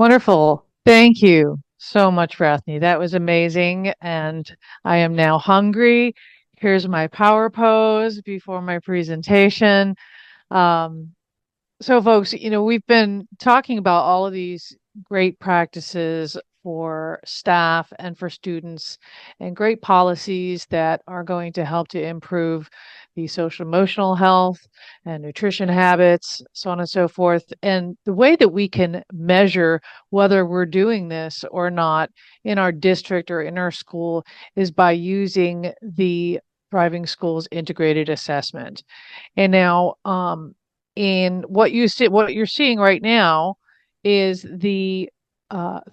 Wonderful. Thank you so much, Rathney. That was amazing. And I am now hungry. Here's my power pose before my presentation. Um, so, folks, we've been talking about all of these great practices for staff and for students and great policies that are going to help to improve the social emotional health and nutrition habits, so on and so forth. And the way that we can measure whether we're doing this or not in our district or in our school is by using the Thriving Schools Integrated Assessment. And now, in what you're seeing right now is the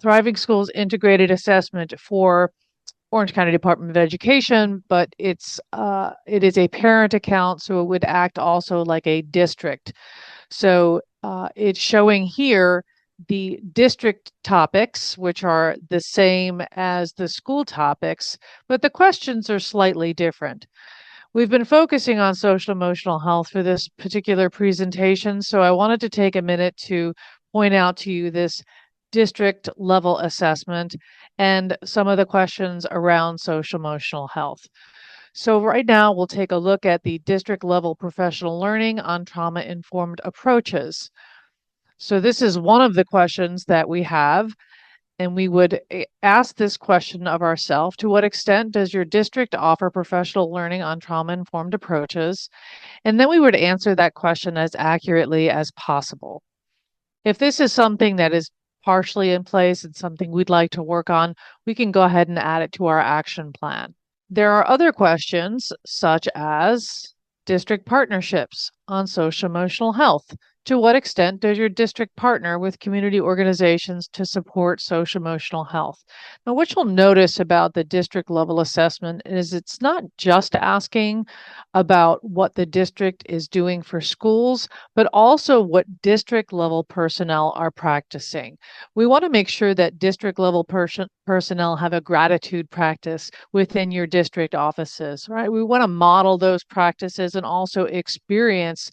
Thriving Schools Integrated Assessment for Orange County Department of Education, but it is a parent account, so it would act also like a district. So it's showing here the district topics, which are the same as the school topics, but the questions are slightly different. We've been focusing on social emotional health for this particular presentation, so I wanted to take a minute to point out to you this district level assessment and some of the questions around social emotional health. So right now we'll take a look at the district level professional learning on trauma informed approaches. So this is one of the questions that we have. And we would ask this question of ourselves: to what extent does your district offer professional learning on trauma-informed approaches? And then we would answer that question as accurately as possible. If this is something that is partially in place and something we'd like to work on, we can go ahead and add it to our action plan. There are other questions, such as district partnerships on social emotional health. To what extent does your district partner with community organizations to support social emotional health? Now, what you'll notice about the district level assessment is it's not just asking about what the district is doing for schools, but also what district level personnel are practicing. We want to make sure that district level personnel have a gratitude practice within your district offices, right? We want to model those practices and also experience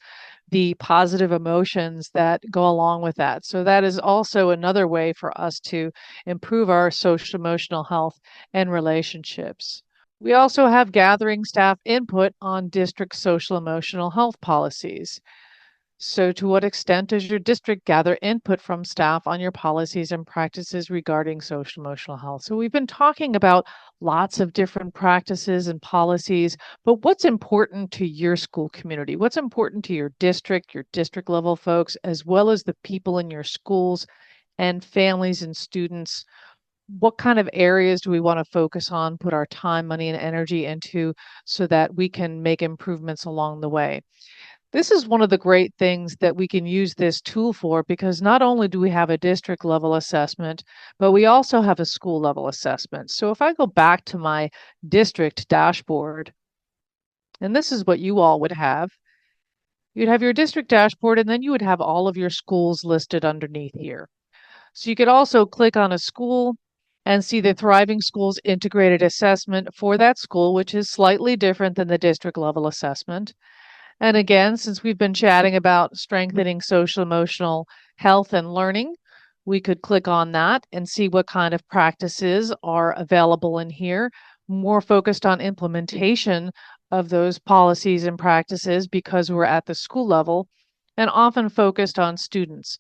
the positive emotions that go along with that. So that is also another way for us to improve our social emotional health and relationships. We also have gathering staff input on district social emotional health policies. So, to what extent does your district gather input from staff on your policies and practices regarding social emotional health? So, we've been talking about lots of different practices and policies, but what's important to your school community? What's important to your district level folks, as well as the people in your schools and families and students? What kind of areas do we want to focus on, put our time, money, and energy into so that we can make improvements along the way? This is one of the great things that we can use this tool for, because not only do we have a district level assessment, but we also have a school level assessment. So if I go back to my district dashboard, and this is what you all would have, you'd have your district dashboard, and then you would have all of your schools listed underneath here. So you could also click on a school and see the Thriving Schools Integrated Assessment for that school, which is slightly different than the district level assessment. And again, since we've been chatting about strengthening social emotional health and learning, we could click on that and see what kind of practices are available in here, more focused on implementation of those policies and practices because we're at the school level, and often focused on students.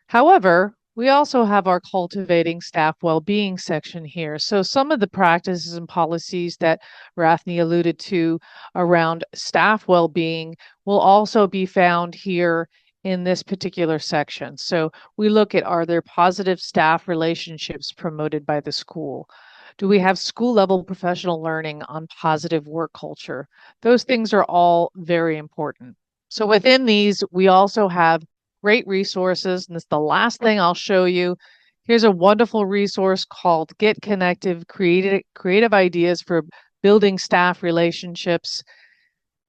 However, we also have our cultivating staff well-being section here. So some of the practices and policies that Rathney alluded to around staff well-being will also be found here in this particular section. So we look at, are there positive staff relationships promoted by the school? Do we have school level professional learning on positive work culture? Those things are all very important. So within these, we also have great resources. And this is the last thing I'll show you. Here's a wonderful resource called Get Connective, Creative Ideas for Building Staff Relationships.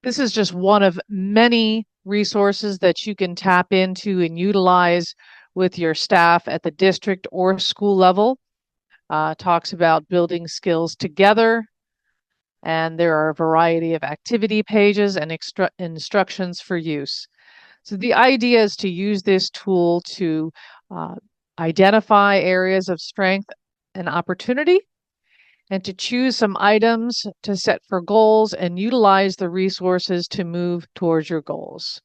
This is just one of many resources that you can tap into and utilize with your staff at the district or school level. Talks about building skills together. And there are a variety of activity pages and instructions for use. So the idea is to use this tool to identify areas of strength and opportunity, and to choose some items to set for goals and utilize the resources to move towards your goals.